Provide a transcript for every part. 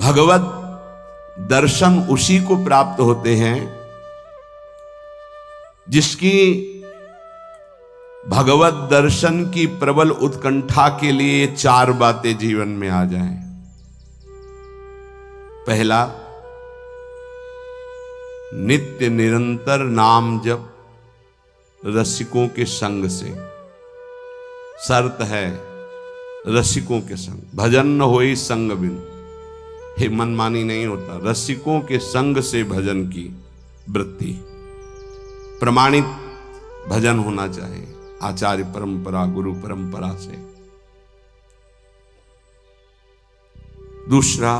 भगवत दर्शन उसी को प्राप्त होते हैं जिसकी भगवत दर्शन की प्रबल उत्कंठा के लिए 4 बातें जीवन में आ जाएं। पहला, नित्य निरंतर नाम जप रसिकों के संग से। शर्त है रसिकों के संग, भजन न होई संग बिन। हे मनमानी नहीं होता, रसिकों के संग से भजन की वृत्ति, प्रमाणित भजन होना चाहिए आचार्य परंपरा गुरु परंपरा से। दूसरा,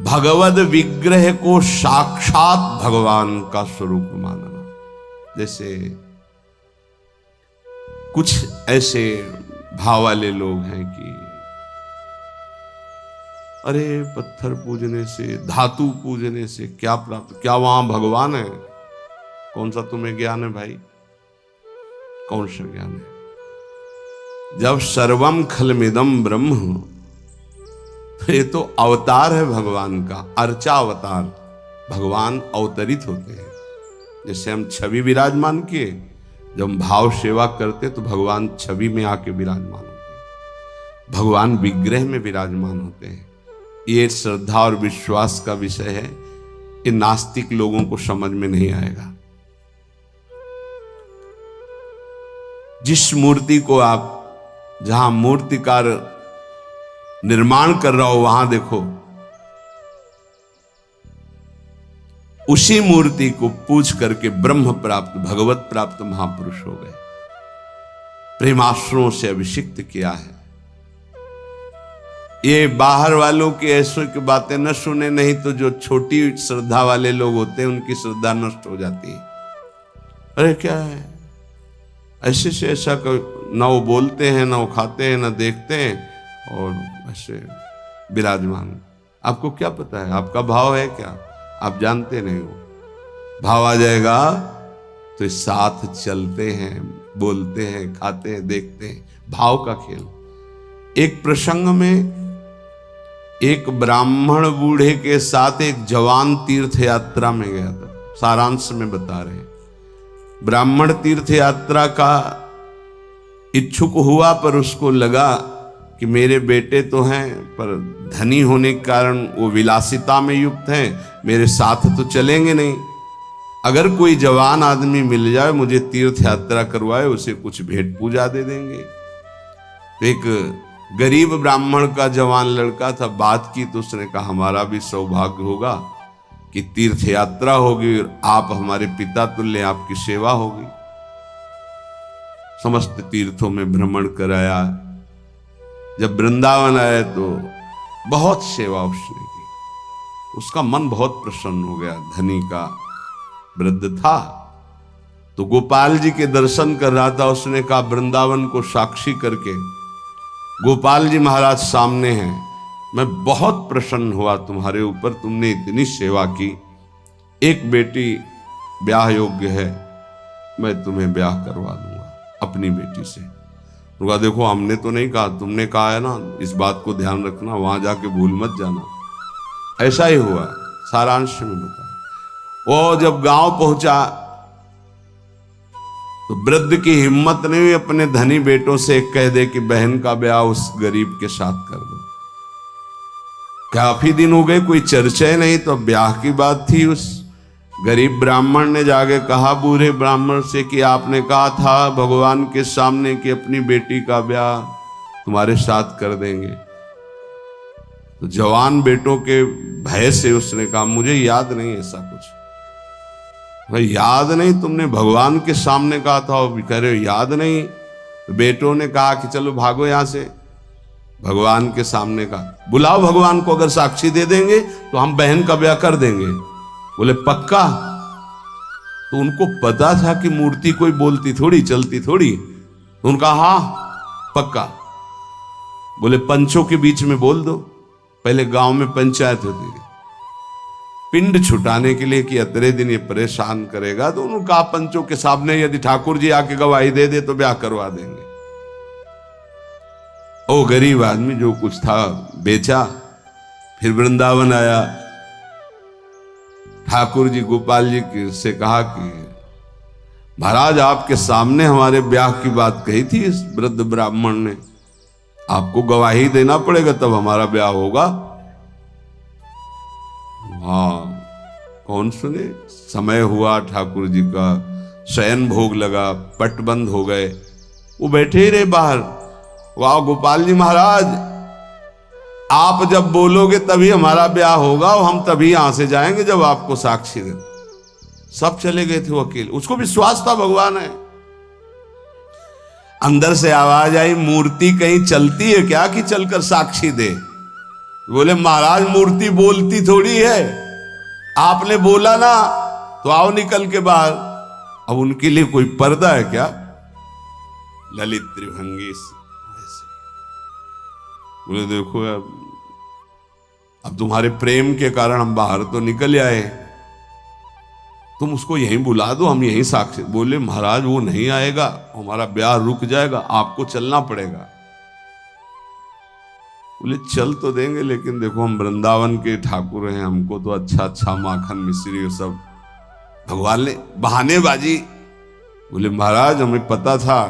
भगवद विग्रह को साक्षात भगवान का स्वरूप मानना। जैसे कुछ ऐसे भाव वाले लोग हैं कि अरे पत्थर पूजने से, धातु पूजने से क्या प्राप्त, क्या वहां भगवान है? कौन सा तुम्हें ज्ञान है भाई? कौन सा ज्ञान है? जब सर्वम खलमिदम ब्रह्म, तो ये तो अवतार है भगवान का, अर्चा अवतार। भगवान अवतरित होते हैं। जैसे हम छवि विराजमान किए, जब हम भाव सेवा करते तो भगवान छवि में आके विराजमान होते हैं, भगवान विग्रह में विराजमान होते हैं। ये श्रद्धा और विश्वास का विषय है, ये नास्तिक लोगों को समझ में नहीं आएगा। जिस मूर्ति को आप, जहां मूर्तिकार निर्माण कर रहा हो, वहां देखो, उसी मूर्ति को पूज करके ब्रह्म प्राप्त, भगवत प्राप्त महापुरुष हो गए। प्रेमाश्रुओं से अभिषिक्त किया है। ये बाहर वालों की ऐसों की बातें न सुने, नहीं तो जो छोटी श्रद्धा वाले लोग होते हैं उनकी श्रद्धा नष्ट हो जाती है। अरे क्या है, ऐसे से ऐसा ना वो बोलते हैं, ना वो खाते हैं, ना देखते हैं, और ऐसे विराजमान। आपको क्या पता है आपका भाव है क्या? आप जानते नहीं हो। भाव आ जाएगा तो साथ चलते हैं, बोलते हैं, खाते हैं, देखते हैं। भाव का खेल। एक प्रसंग में एक ब्राह्मण बूढ़े के साथ एक जवान तीर्थ यात्रा में गया था। सारांश में बता रहे हैं। ब्राह्मण तीर्थ यात्रा का इच्छुक हुआ, पर उसको लगा कि मेरे बेटे तो हैं, पर धनी होने के कारण वो विलासिता में युक्त हैं, मेरे साथ तो चलेंगे नहीं। अगर कोई जवान आदमी मिल जाए, मुझे तीर्थ यात्रा करवाए, उसे कुछ भेंट पूजा दे देंगे। तो एक गरीब ब्राह्मण का जवान लड़का था, बात की तो उसने कहा हमारा भी सौभाग्य होगा कि तीर्थ यात्रा होगी और आप हमारे पिता तुल्य, आपकी सेवा होगी। समस्त तीर्थों में भ्रमण कराया। जब वृंदावन आए तो बहुत सेवा उसने की। उसका मन बहुत प्रसन्न हो गया। धनी का वृद्ध था तो गोपाल जी के दर्शन कर रहा था। उसने कहा वृंदावन को साक्षी करके, गोपाल जी महाराज सामने हैं, मैं बहुत प्रसन्न हुआ तुम्हारे ऊपर, तुमने इतनी सेवा की। एक बेटी ब्याह योग्य है, मैं तुम्हें ब्याह करवा दूंगा अपनी बेटी से। उनका देखो हमने तो नहीं कहा, तुमने कहा है ना, इस बात को ध्यान रखना, वहां जाके भूल मत जाना। ऐसा ही हुआ। सारांश में बता। वो जब गांव पहुंचा तो वृद्ध की हिम्मत नहीं हुई अपने धनी बेटों से कह दे कि बहन का ब्याह उस गरीब के साथ कर दो। काफी दिन हो गए, कोई चर्चा ही नहीं, तो ब्याह की बात थी। उस गरीब ब्राह्मण ने जाके कहा बूढ़े ब्राह्मण से कि आपने कहा था भगवान के सामने कि अपनी बेटी का ब्याह तुम्हारे साथ कर देंगे। तो जवान बेटों के भय से उसने कहा मुझे याद नहीं ऐसा कुछ। भाई याद नहीं? तुमने भगवान के सामने कहा था। और कह रहे हो याद नहीं? तो बेटों ने कहा कि चलो भागो यहां से। भगवान के सामने का बुलाओ, भगवान को, अगर साक्षी दे देंगे तो हम बहन का ब्याह कर देंगे। बोले पक्का? तो उनको पता था कि मूर्ति कोई बोलती थोड़ी, चलती थोड़ी। तो उनका हाँ पक्का। बोले पंचों के बीच में बोल दो। पहले गांव में पंचायत होती थी पिंड छुटाने के लिए कि अतरे दिन ये परेशान करेगा। तो उन्होंने कहा पंचों के सामने यदि ठाकुर जी आके गवाही दे दे तो ब्याह करवा देंगे। ओ गरीब आदमी जो कुछ था बेचा, फिर वृंदावन आया, ठाकुर जी गोपाल जी से कहा कि महाराज आपके सामने हमारे ब्याह की बात कही थी इस वृद्ध ब्राह्मण ने, आपको गवाही देना पड़ेगा तब हमारा ब्याह होगा। हाँ, कौन सुने। समय हुआ, ठाकुर जी का शयन भोग लगा, पट बंद हो गए, वो बैठे ही रहे बाहर। वाह गोपाल जी महाराज, आप जब बोलोगे तभी हमारा ब्याह होगा और हम तभी यहां से जाएंगे जब आपको साक्षी दे। सब चले गए थे वो अकेले, उसको विश्वास था भगवान है। अंदर से आवाज आई, मूर्ति कहीं चलती है क्या कि चलकर साक्षी दे। बोले महाराज मूर्ति बोलती थोड़ी है, आपने बोला ना तो आओ निकल के बाहर। अब उनके लिए कोई पर्दा है क्या। ललित त्रिभंगी ऐसे बोले देखो यार, अब तुम्हारे प्रेम के कारण हम बाहर तो निकल आए, तुम उसको यहीं बुला दो, हम यहीं साक्षी। बोले महाराज वो नहीं आएगा, हमारा ब्याह रुक जाएगा, आपको चलना पड़ेगा। बोले चल तो देंगे, लेकिन देखो हम वृंदावन के ठाकुर हैं, हमको तो अच्छा अच्छा माखन मिश्री सब भगवान ने बहानेबाजी। बोले महाराज हमें पता था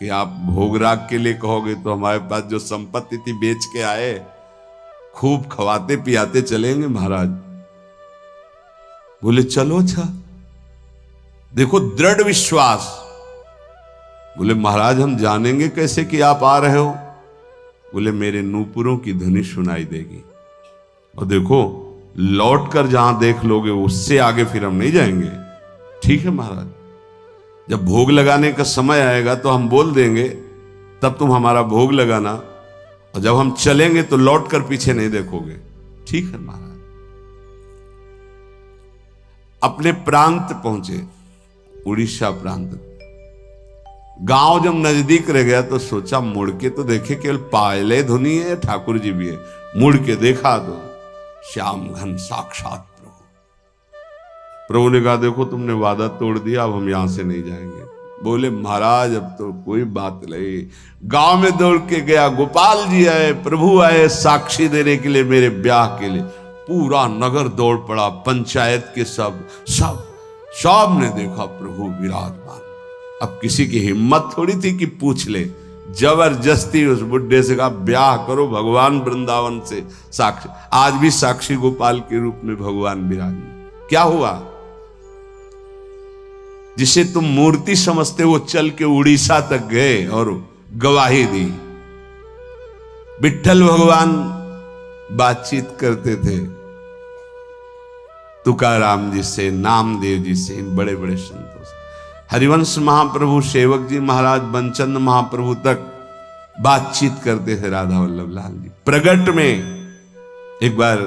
कि आप भोग राग के लिए कहोगे तो हमारे पास जो संपत्ति थी बेच के आए, खूब खवाते पियाते चलेंगे महाराज। बोले चलो अच्छा, देखो दृढ़ विश्वास। बोले महाराज हम जानेंगे कैसे कि आप आ रहे हो। बोले मेरे नूपुरों की ध्वनि सुनाई देगी, और देखो लौट कर जहां देख लोगे उससे आगे फिर हम नहीं जाएंगे। ठीक है महाराज, जब भोग लगाने का समय आएगा तो हम बोल देंगे, तब तुम हमारा भोग लगाना, और जब हम चलेंगे तो लौट कर पीछे नहीं देखोगे। ठीक है महाराज। अपने प्रांत पहुंचे, उड़ीसा प्रांत। गांव जब नजदीक रह गया तो सोचा मुड़ के तो देखे, केवल पायले धुनी है, ठाकुर जी भी है। मुड़ के देखा तो श्याम घन साक्षात प्रभु। प्रभु ने कहा देखो तुमने वादा तोड़ दिया, अब हम यहां से नहीं जाएंगे। बोले महाराज अब तो कोई बात नहीं। गांव में दौड़ के गया, गोपाल जी आए, प्रभु आए साक्षी देने के लिए मेरे ब्याह के लिए। पूरा नगर दौड़ पड़ा, पंचायत के सब ने देखा प्रभु विराजमान। अब किसी की हिम्मत थोड़ी थी कि पूछ ले, जबरदस्ती उस बुड्ढे से कहा ब्याह करो भगवान वृंदावन से साक्षी। आज भी साक्षी गोपाल के रूप में भगवान विराजमान। क्या हुआ, जिसे तुम मूर्ति समझते वो चल के उड़ीसा तक गए और गवाही दी। विट्ठल भगवान बातचीत करते थे तुकाराम जी से, नामदेव जी से, इन बड़े बड़े संतों से। हरिवंश महाप्रभु, सेवक जी महाराज, बंचंद महाप्रभु तक बातचीत करते थे राधा वल्लभ लाल जी। प्रगट में एक बार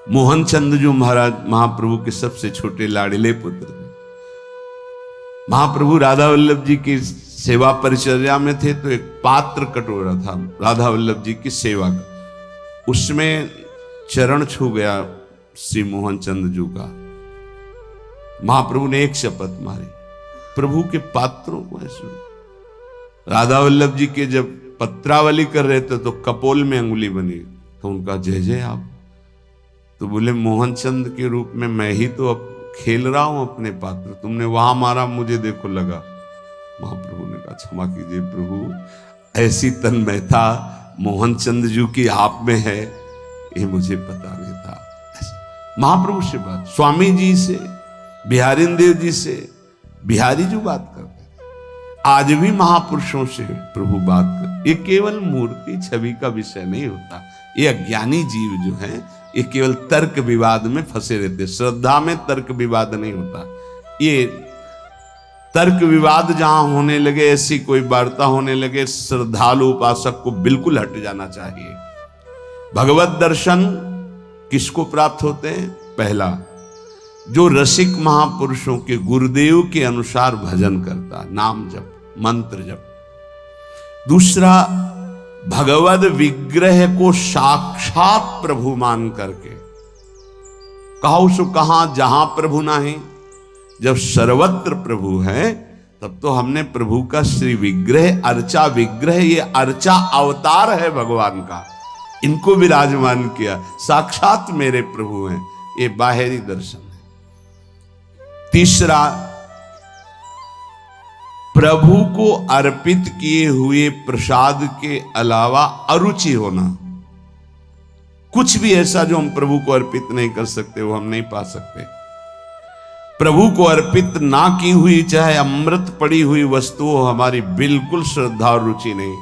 मोहन चंद जी महाराज महाप्रभु के सबसे छोटे लाडले पुत्र थे। महाप्रभु राधा वल्लभ जी की सेवा परिचर्या में थे, तो एक पात्र कटोरा था राधा वल्लभ जी की सेवा का, उसमें चरण छू गया श्री मोहन चंद जी का। महाप्रभु ने एक शपथ मारी, प्रभु के पात्रों को ऐसे। राधा वल्लभ जी के जब पत्रावली कर रहे थे तो कपोल में अंगुली बनी, तो उनका जय जय आप। तो बोले मोहन चंद के रूप में मैं ही तो अब खेल रहा हूं अपने पात्र, तुमने वहां मारा मुझे देखो लगा। महाप्रभु ने कहा क्षमा कीजिए प्रभु, ऐसी तन्मयता मोहन चंद जी की आप में है, ये मुझे पता नहीं था। महाप्रभु से बात, स्वामी जी से, बिहारी देव जी से, बिहारी जी बात करते थे। आज भी महापुरुषों से प्रभु बात कर। ये केवल मूर्ति छवि का विषय नहीं होता। ये अज्ञानी जीव जो हैं ये केवल तर्क विवाद में फंसे रहते। श्रद्धा में तर्क विवाद नहीं होता। ये तर्क विवाद जहां होने लगे, ऐसी कोई वार्ता होने लगे, श्रद्धालु उपासक को बिल्कुल हट जाना चाहिए। भगवत दर्शन किसको प्राप्त होते हैं? पहला, जो रसिक महापुरुषों के गुरुदेव के अनुसार भजन करता, नाम जप, मंत्र जप। दूसरा, भगवद विग्रह को साक्षात प्रभु मान करके। कहो सो कहां जहां प्रभु नाही, जब सर्वत्र प्रभु है तब तो हमने प्रभु का श्री विग्रह, अर्चा विग्रह, ये अर्चा अवतार है भगवान का। इनको विराजमान किया, साक्षात मेरे प्रभु हैं। ये बाहरी दर्शन है। तीसरा, प्रभु को अर्पित किए हुए प्रसाद के अलावा अरुचि होना। कुछ भी ऐसा जो हम प्रभु को अर्पित नहीं कर सकते वो हम नहीं पा सकते। प्रभु को अर्पित ना की हुई चाहे अमृत पड़ी हुई वस्तु हो, हमारी बिल्कुल श्रद्धा और रुचि नहीं।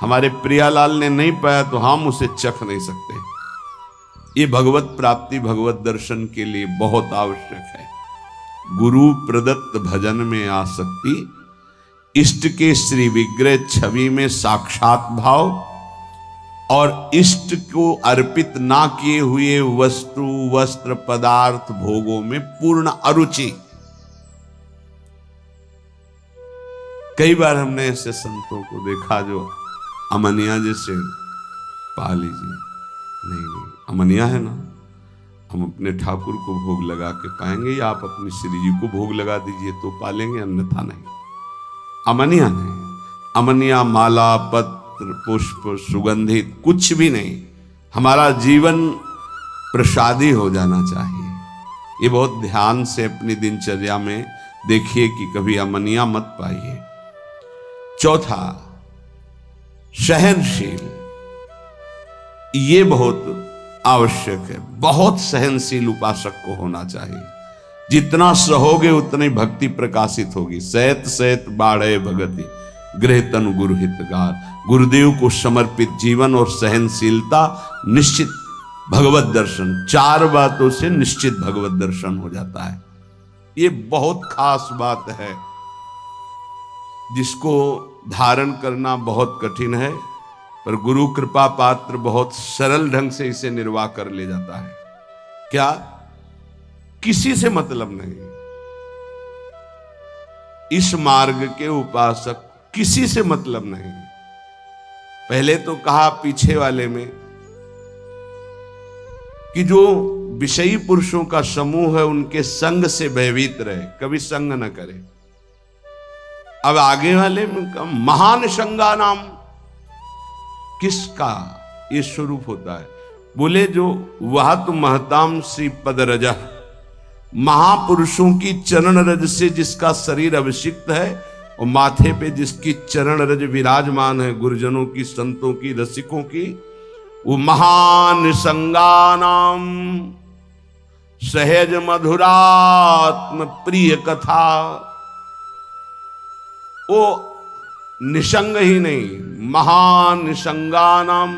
हमारे प्रियालाल ने नहीं पाया तो हम उसे चख नहीं सकते। ये भगवत प्राप्ति, भगवत दर्शन के लिए बहुत आवश्यक है। गुरु प्रदत्त भजन में आसक्ति, इष्ट के श्री विग्रह छवि में साक्षात भाव और इष्ट को अर्पित ना किए हुए वस्तु, वस्त्र, पदार्थ, भोगों में पूर्ण अरुचि। कई बार हमने ऐसे संतों को देखा जो अमनिया जैसे, पा लीजिए, नहीं अमनिया है ना, हम अपने ठाकुर को भोग लगा के पाएंगे, या आप अपनी श्री जी को भोग लगा दीजिए तो पालेंगे, अन्यथा नहीं। अमनिया नहीं, अमनिया माला, पत्र, पुष्प, सुगंधित कुछ भी नहीं। हमारा जीवन प्रसादी हो जाना चाहिए। ये बहुत ध्यान से अपनी दिनचर्या में देखिए कि कभी अमनिया मत पाइए। चौथा, सहनशील। ये बहुत आवश्यक है। बहुत सहनशील उपासक को होना चाहिए। जितना सहोगे उतनी भक्ति प्रकाशित होगी। सहत सहत बाढ़े भगति, गृह तनु गुरु हितगार। गुरुदेव को समर्पित जीवन और सहनशीलता, निश्चित भगवत दर्शन। 4 बातों से निश्चित भगवत दर्शन हो जाता है। ये बहुत खास बात है जिसको धारण करना बहुत कठिन है, पर गुरु कृपा पात्र बहुत सरल ढंग से इसे निर्वाह कर ले जाता है। क्या? किसी से मतलब नहीं। इस मार्ग के उपासक किसी से मतलब नहीं। पहले तो कहा पीछे वाले में कि जो विषयी पुरुषों का समूह है उनके संग से भयभीत रहे, कभी संग न करे। अब आगे वाले में कहा महान संगा नाम। किसका ये स्वरूप होता है? बोले जो वह तो महताम श्री पद रजा, महापुरुषों की चरण रज से जिसका शरीर अभिषिक्त है और माथे पे जिसकी चरण रज विराजमान है, गुरुजनों की, संतों की, रसिकों की, वो महान संगानाम सहज मधुरात्म प्रिय कथा। वो निसंग ही नहीं, महान निसंगानाम,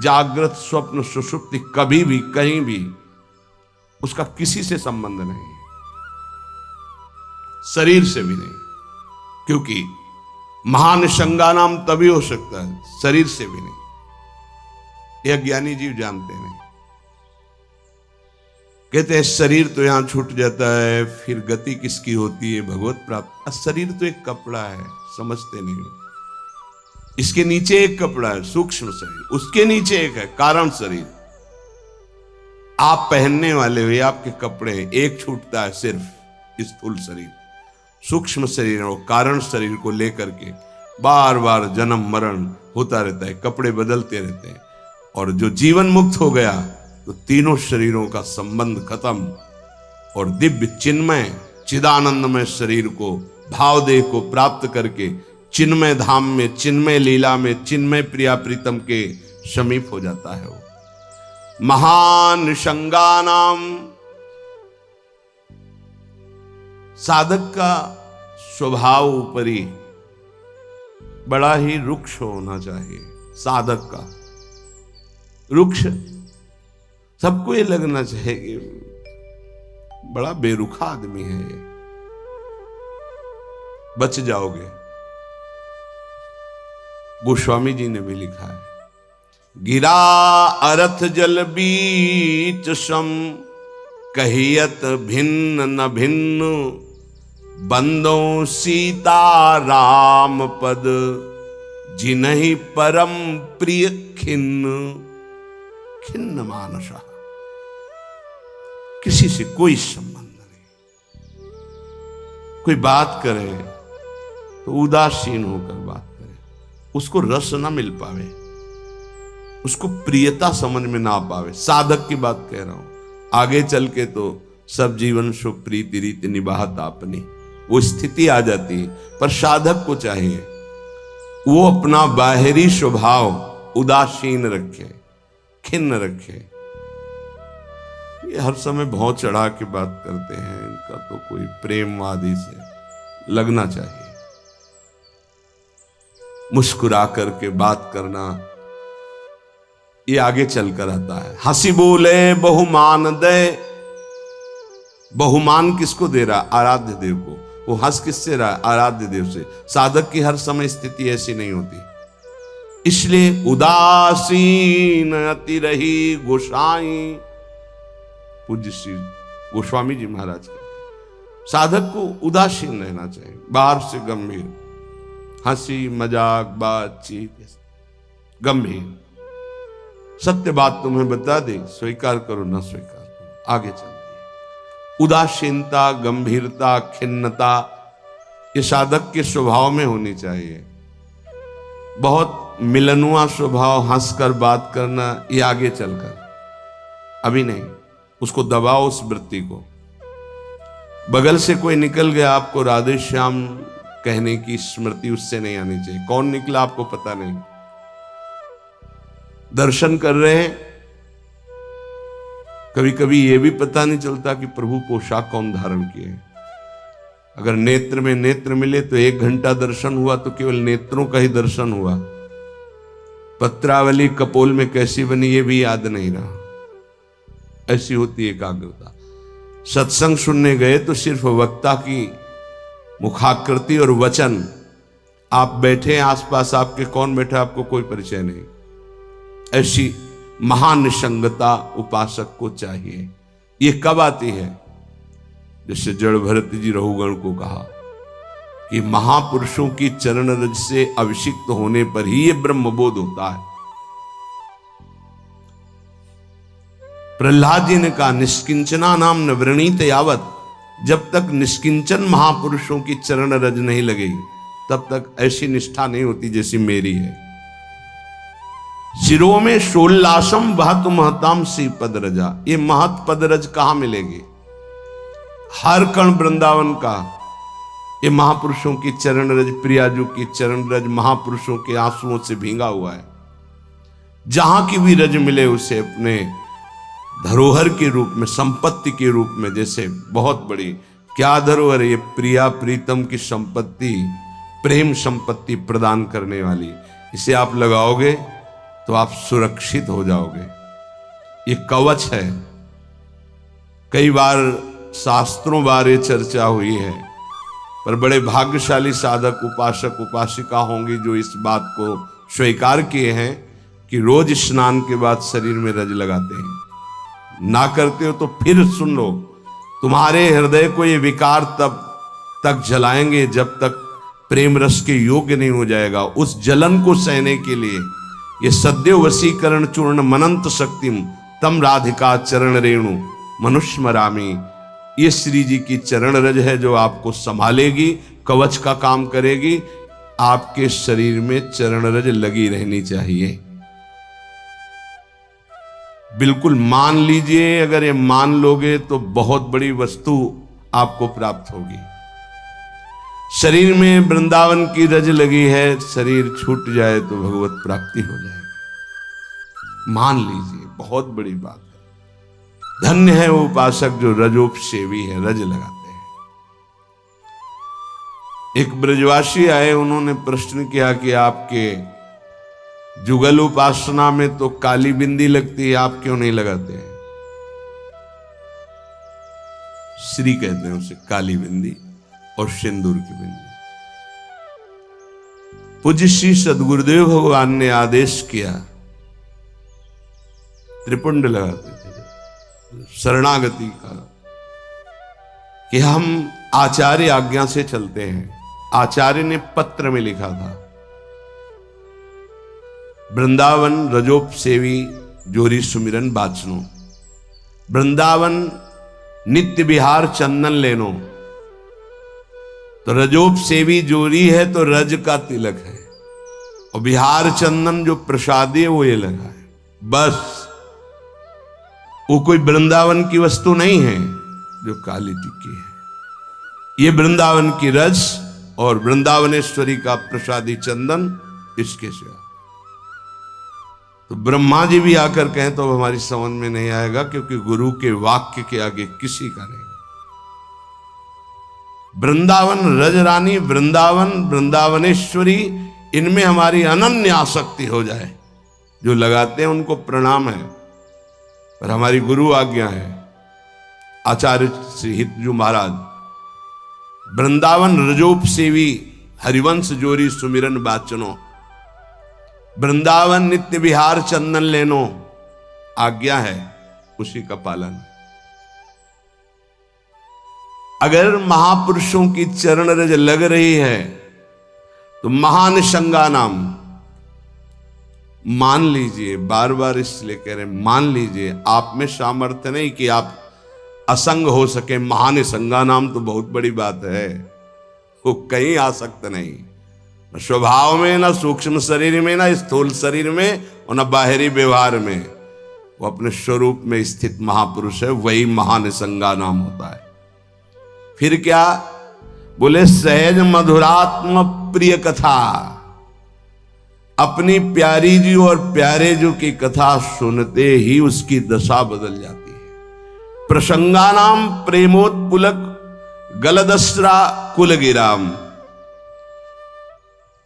जागृत स्वप्न सुषुप्ति कभी भी कहीं भी उसका किसी से संबंध नहीं, शरीर से भी नहीं। क्योंकि महान संगानाम तभी हो सकता है, शरीर से भी नहीं। यह ज्ञानी जीव जानते नहीं। कहते हैं शरीर तो यहां छूट जाता है, फिर गति किसकी होती है? भगवत प्राप्त। शरीर तो एक कपड़ा है, समझते नहीं हो। इसके नीचे एक कपड़ा है, सूक्ष्म शरीर, उसके नीचे एक है कारण शरीर। आप पहनने वाले हुए आपके कपड़े हैं, एक छूटता है सिर्फ स्थूल शरीर। सूक्ष्म शरीर और कारण शरीर को लेकर के बार बार जन्म मरण होता रहता है, कपड़े बदलते रहते हैं। और जो जीवन मुक्त हो गया तो तीनों शरीरों का संबंध खत्म और दिव्य चिन्मय चिदानंदमय शरीर को, भाव देह को प्राप्त करके चिन्मय धाम में, चिन्मय लीला में, चिन्मय प्रिया प्रीतम के समीप हो जाता है। वो महान संगानाम। साधक का स्वभाव ऊपरी बड़ा ही रुक्ष होना चाहिए। साधक का रुक्ष, सबको ये लगना चाहिए कि बड़ा बेरुखा आदमी है ये, बच जाओगे। गोस्वामी जी ने भी लिखा है, गिरा अरथ जल बीच सम, कहियत भिन्न न भिन्न, बंदों सीता राम पद, जिन्हि परम प्रिय खिन्न। खिन्न मानसा, किसी से कोई संबंध नहीं। कोई बात करे तो उदासीन होकर बात करे, उसको रस न मिल पावे। उसको प्रियता समझ में ना पावे। साधक की बात कह रहा हूं, आगे चल के तो सब जीवन शो प्रीति रीति निभात आपनी, वो स्थिति आ जाती है। पर साधक को चाहिए वो अपना बाहरी स्वभाव उदासीन रखे, खिन्न रखे। ये हर समय भौं चढ़ा के बात करते हैं, इनका तो कोई प्रेमवादी से लगना चाहिए। मुस्कुरा करके बात करना, ये आगे चलकर आता है। हंसी बोले बहुमान दे, बहुमान किसको दे रहा? आराध्य देव को। वो हंस किससे रहा? आराध्य देव से। साधक की हर समय स्थिति ऐसी नहीं होती, इसलिए उदासीन अति रही गोसाई। पूज्य श्री गोस्वामी जी महाराज कहते साधक को उदासीन रहना चाहिए, बाहर से गंभीर, हंसी मजाक बातचीत गंभीर। सत्य बात तुम्हें बता दे, स्वीकार करो ना स्वीकार करो, आगे चल। उदासीनता, गंभीरता, खिन्नता ये साधक के स्वभाव में होनी चाहिए। बहुत मिलनुआ स्वभाव, हंसकर बात करना, ये आगे चलकर, अभी नहीं। उसको दबाओ उस वृत्ति को। बगल से कोई निकल गया, आपको राधे श्याम कहने की स्मृति उससे नहीं आनी चाहिए। कौन निकला आपको पता नहीं। दर्शन कर रहे हैं, कभी कभी यह भी पता नहीं चलता कि प्रभु पोशाक कौन धारण किए। अगर नेत्र में नेत्र मिले तो 1 घंटा दर्शन हुआ तो केवल नेत्रों का ही दर्शन हुआ। पत्रावली कपोल में कैसी बनी ये भी याद नहीं रहा। ऐसी होती एकाग्रता। सत्संग सुनने गए तो सिर्फ वक्ता की मुखाकृति और वचन, आप बैठे आसपास, आपके कौन बैठा आपको कोई परिचय नहीं। ऐसी महानिसंगता उपासक को चाहिए। ये कब आती है? जैसे जड़ भरत जी रघुगण को कहा कि महापुरुषों की चरण रज से अभिषिक्त होने पर ही ये ब्रह्मबोध होता है। प्रहलाद जी ने कहा निष्किंचना नाम न वृणीत यावत, जब तक निष्किंचन महापुरुषों की चरण रज नहीं लगेगी तब तक ऐसी निष्ठा नहीं होती जैसी मेरी है। शिरो में शोल्लासम बहत महताम सी पद रजा, ये महत पद रज कहां मिलेगी? हर कण वृंदावन का ये महापुरुषों की चरण रज, प्रियाजू की चरण रज महापुरुषों के आंसुओं से भींगा हुआ है। जहां की भी रज मिले उसे अपने धरोहर के रूप में, संपत्ति के रूप में, जैसे बहुत बड़ी क्या धरोहर, ये प्रिया प्रीतम की संपत्ति, प्रेम संपत्ति प्रदान करने वाली, इसे आप लगाओगे तो आप सुरक्षित हो जाओगे। ये कवच है। कई बार शास्त्रों बारे चर्चा हुई है, पर बड़े भाग्यशाली साधक उपासक उपासिका होंगी जो इस बात को स्वीकार किए हैं कि रोज स्नान के बाद शरीर में रज लगाते हैं। ना करते हो तो फिर सुन लो, तुम्हारे हृदय को ये विकार तब तक जलाएंगे जब तक प्रेम रस के योग्य नहीं हो जाएगा। उस जलन को सहने के लिए ये सद्यो वशीकरण चूर्ण मनंत शक्तिम तम राधिका चरण रेणु मनुष्मरामी, ये श्री जी की चरण रज है जो आपको संभालेगी, कवच का काम करेगी। आपके शरीर में चरण रज लगी रहनी चाहिए। बिल्कुल मान लीजिए, अगर ये मान लोगे तो बहुत बड़ी वस्तु आपको प्राप्त होगी। शरीर में वृंदावन की रज लगी है, शरीर छूट जाए तो भगवत प्राप्ति हो जाएगी। मान लीजिए, बहुत बड़ी बात है। धन्य है वो उपासक जो रजोपसेवी है, रज लगाते हैं। एक ब्रजवासी आए, उन्होंने प्रश्न किया कि आपके जुगल उपासना में तो काली बिंदी लगती है, आप क्यों नहीं लगाते हैं? श्री कहते हैं उसे, काली बिंदी और सिंदूर की बिंदी। पूज्य श्री सदगुरुदेव भगवान ने आदेश किया, त्रिपुंड लगाते थे शरणागति का, कि हम आचार्य आज्ञा से चलते हैं। आचार्य ने पत्र में लिखा था, वृंदावन रजोप सेवी जोरी सुमिरन बाचनो, वृंदावन नित्य विहार चंदन लेनो। तो रजोप सेवी जोरी है तो रज का तिलक है, और बिहार चंदन जो प्रसादी है वो ये लगा है। बस वो कोई वृंदावन की वस्तु नहीं है जो काली टिक्की है। ये वृंदावन की रज और वृंदावनेश्वरी का प्रसादी चंदन, इसके सिवा तो ब्रह्मा जी भी आकर कहें तो हमारी समझ में नहीं आएगा, क्योंकि गुरु के वाक्य के आगे किसी का नहीं। वृंदावन रजरानी, वृंदावन वृंदावनेश्वरी, इनमें हमारी अनन्य आसक्ति हो जाए। जो लगाते हैं उनको प्रणाम है, पर हमारी गुरु आज्ञा है। आचार्य श्री हितजू महाराज, वृंदावन रजोप सेवी हरिवंश जोरी सुमिरन बाचनो, वृंदावन नित्य विहार चंदन लेनो, आज्ञा है, उसी का पालन। अगर महापुरुषों की चरण रज लग रही है तो महानिशंगा नाम मान लीजिए। बार बार इसलिए कह रहे मान लीजिए, आप में सामर्थ्य नहीं कि आप असंग हो सके। महानिशंगा नाम तो बहुत बड़ी बात है, वो कहीं आसक्त नहीं, न स्वभाव में, न सूक्ष्म शरीर में, न स्थूल शरीर में, और न बाहरी व्यवहार में। वो अपने स्वरूप में स्थित महापुरुष है, वही महानिशंगा नाम होता है। फिर क्या बोले? सहज मधुरात्म प्रिय कथा, अपनी प्यारी जी और प्यारे जी की कथा सुनते ही उसकी दशा बदल जाती है। प्रसंगानाम प्रेमोत्पुलक गलदस्रा कुलगिराम,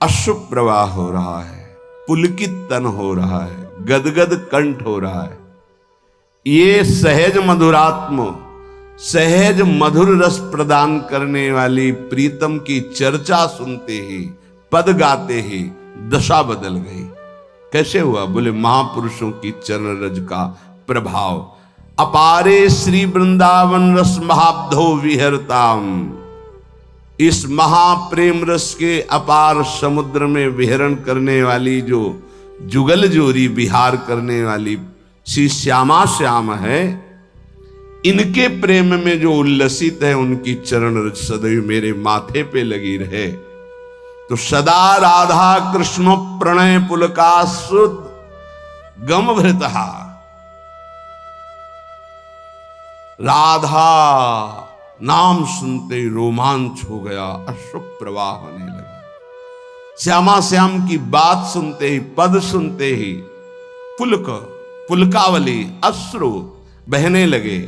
अश्रु प्रवाह हो रहा है, पुलकित तन हो रहा है, गदगद कंठ हो रहा है। ये सहज मधुरात्म, सहज मधुर रस प्रदान करने वाली प्रीतम की चर्चा सुनते ही, पद गाते ही दशा बदल गई। कैसे हुआ? बोले महापुरुषों की चरण रज का प्रभाव। अपारे श्री वृंदावन रस महाब्धो विहरताम, इस महाप्रेम रस के अपार समुद्र में विहरण करने वाली जो जुगल जोरी विहार करने वाली श्री श्यामा श्याम है, इनके प्रेम में जो उल्लसित है, उनकी चरण रज सदैव मेरे माथे पे लगी रहे। तो सदा राधा कृष्ण प्रणय पुलकासुद गमभृतहा, राधा नाम सुनते ही रोमांच हो गया, अश्रु प्रवाह होने लगा। श्यामा श्याम की बात सुनते ही, पद सुनते ही पुलक, पुलकावली, अश्रु बहने लगे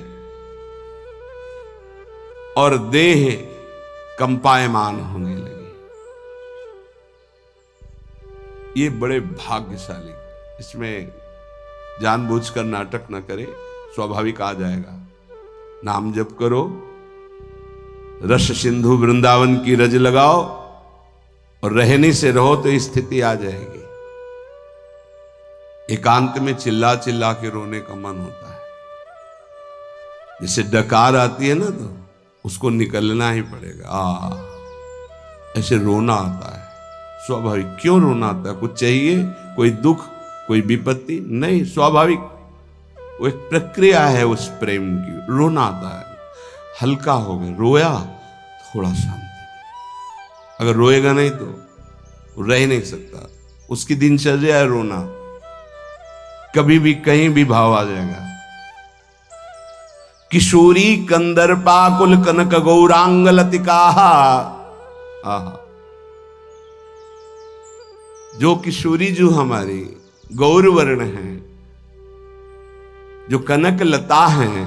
और देह कंपायमान होने लगे। ये बड़े भाग्यशाली, इसमें जानबूझकर नाटक न करे, स्वाभाविक आ जाएगा। नाम जप करो, रस सिंधु वृंदावन की रज लगाओ और रहनी से रहो तो स्थिति आ जाएगी। एकांत में चिल्ला चिल्ला के रोने का मन होता है। जैसे डकार आती है ना, तो उसको निकलना ही पड़ेगा। ऐसे रोना आता है, स्वाभाविक। क्यों रोना आता है? कुछ चाहिए, कोई दुख, कोई विपत्ति? नहीं, स्वाभाविक। वो एक प्रक्रिया है उस प्रेम की। रोना आता है, हल्का हो गया, रोया, थोड़ा शांति। अगर रोएगा नहीं तो रह नहीं सकता। उसकी दिनचर्या है रोना, कभी भी कहीं भी भाव आ जाएगा। किशोरी कंदर्पा कुल कनक गौरांग लतिका, आहा, जो किशोरी जो हमारी गौर वर्ण है, जो कनक लता है,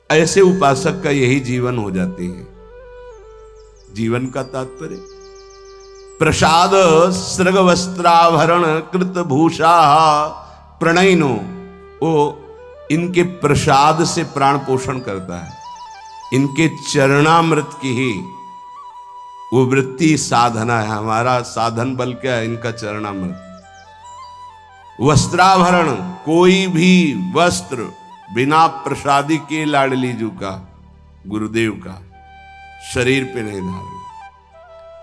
ऐसे उपासक का यही जीवन हो जाती है। जीवन का तात्पर्य प्रसाद सृग वस्त्राभरण कृत भूषा प्रणयनो, वो इनके प्रसाद से प्राण पोषण करता है। इनके चरणामृत की ही वो वृत्ति साधना है। हमारा साधन बल क्या है? इनका चरणामृत। वस्त्राभरण, कोई भी वस्त्र बिना प्रसादी के लाडली जू का, गुरुदेव का, शरीर पे नहीं धारण।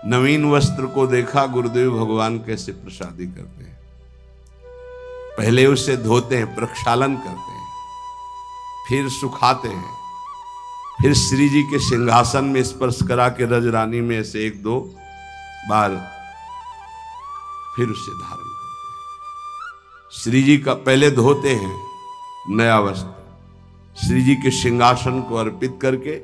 नवीन वस्त्र को देखा गुरुदेव भगवान कैसे प्रसादी करते हैं। पहले उसे धोते हैं, प्रक्षालन करते हैं, फिर सुखाते हैं, फिर श्री जी के सिंहासन में स्पर्श करा के रजरानी में ऐसे 1-2 बार फिर उसे धारण करते हैं। श्री जी का पहले धोते हैं नया वस्त्र, श्री जी के सिंहासन को अर्पित करके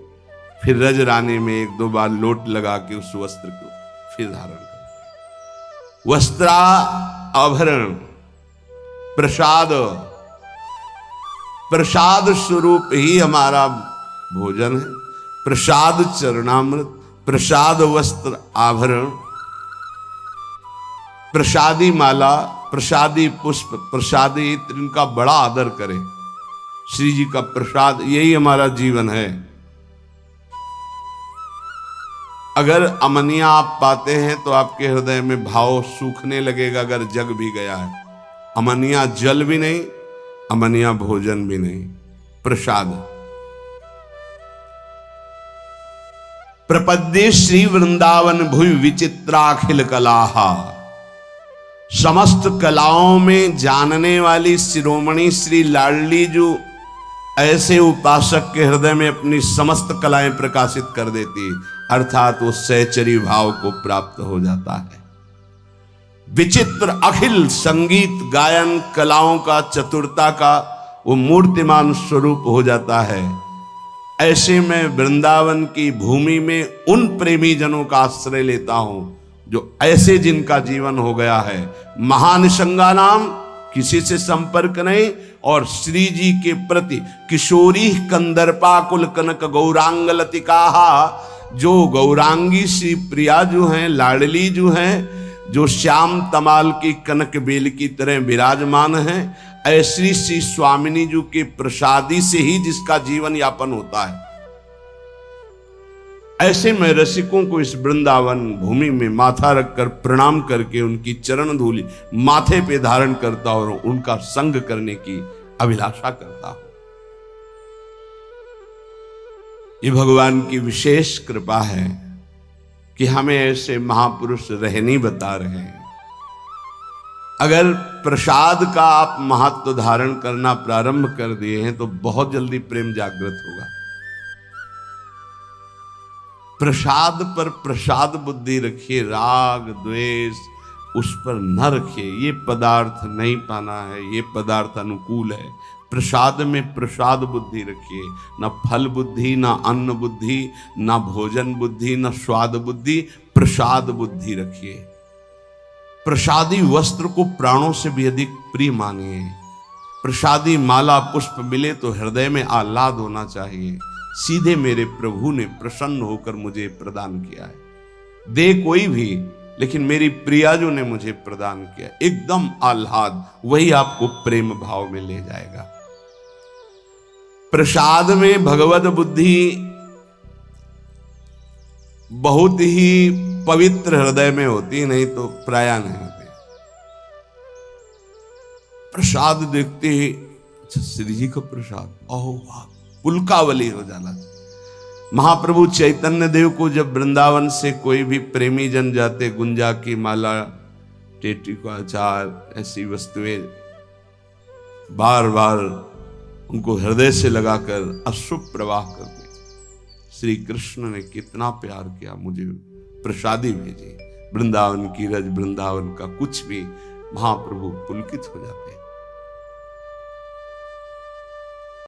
फिर रज रानी में 1-2 बार लोट लगा के उस वस्त्र को फिर धारण करते। वस्त्रा आभरण प्रसाद, प्रसाद स्वरूप ही हमारा भोजन है। प्रसाद चरणामृत, प्रसाद वस्त्र आभरण, प्रसादी माला, प्रसादी पुष्प, प्रसादी इत्र, इनका बड़ा आदर करें। श्री जी का प्रसाद यही हमारा जीवन है। अगर अमनिया आप पाते हैं तो आपके हृदय में भाव सूखने लगेगा। अगर जग भी गया है, अमनिया जल भी नहीं, अमनिया भोजन भी नहीं, प्रसाद। प्रपद्ये श्री वृंदावन भुवि विचित्राखिल कलाहा, समस्त कलाओं में जानने वाली शिरोमणि श्री लाडली जो ऐसे उपासक के हृदय में अपनी समस्त कलाएं प्रकाशित कर देती, अर्थात वो सहचरी भाव को प्राप्त हो जाता है। विचित्र अखिल संगीत गायन कलाओं का, चतुरता का वो मूर्तिमान स्वरूप हो जाता है। ऐसे में वृंदावन की भूमि में उन प्रेमी जनों का आश्रय लेता हूं जो ऐसे जिनका जीवन हो गया है महानिसंगा नाम, किसी से संपर्क नहीं, और श्री जी के प्रति किशोरी कंदर्पा कुल कनक गौरांग लतिकाहा, जो गौरांगी श्री प्रिया जो हैं, लाडली जो हैं, जो श्याम तमाल की कनक बेल की तरह विराजमान हैं, ऐसी श्री स्वामिनी जी के प्रसादी से ही जिसका जीवन यापन होता है। ऐसे में रसिकों को इस वृंदावन भूमि में माथा रखकर प्रणाम करके उनकी चरण धूलि माथे पे धारण करता और उनका संग करने की अभिलाषा करता हूं। ये भगवान की विशेष कृपा है कि हमें ऐसे महापुरुष रहनी बता रहे हैं। अगर प्रसाद का आप महत्व धारण करना प्रारंभ कर दिए हैं तो बहुत जल्दी प्रेम जागृत होगा। प्रसाद पर प्रसाद बुद्धि रखिए, राग द्वेष उस पर न रखिए। ये पदार्थ नहीं पाना है, ये पदार्थ अनुकूल है। प्रसाद में प्रसाद बुद्धि रखिए, न फल बुद्धि, न अन्न बुद्धि, न भोजन बुद्धि, न स्वाद बुद्धि, प्रसाद बुद्धि रखिए। प्रसादी वस्त्र को प्राणों से भी अधिक प्रिय मानिए। प्रसादी माला पुष्प मिले तो हृदय में आह्लाद होना चाहिए। सीधे मेरे प्रभु ने प्रसन्न होकर मुझे प्रदान किया है। दे कोई भी, लेकिन मेरी प्रियाजू ने मुझे प्रदान किया, एकदम आह्लाद, वही आपको प्रेम भाव में ले जाएगा। प्रसाद में भगवत बुद्धि बहुत ही पवित्र हृदय में होती, नहीं तो प्राय नहीं होती। प्रसाद देखते ही अच्छा श्री जी का प्रसाद, ओह वाह, पुलकावली हो जाना। महाप्रभु चैतन्य देव को जब वृंदावन से कोई भी प्रेमी जन जाते, गुंजा की माला, टेटी का अचार, ऐसी वस्तुएं बार बार उनको हृदय से लगाकर अश्रु प्रवाह करते। श्री कृष्ण ने कितना प्यार किया, मुझे प्रसादी भेजी। वृंदावन की रज, वृंदावन का कुछ भी, महाप्रभु पुलकित हो जाते।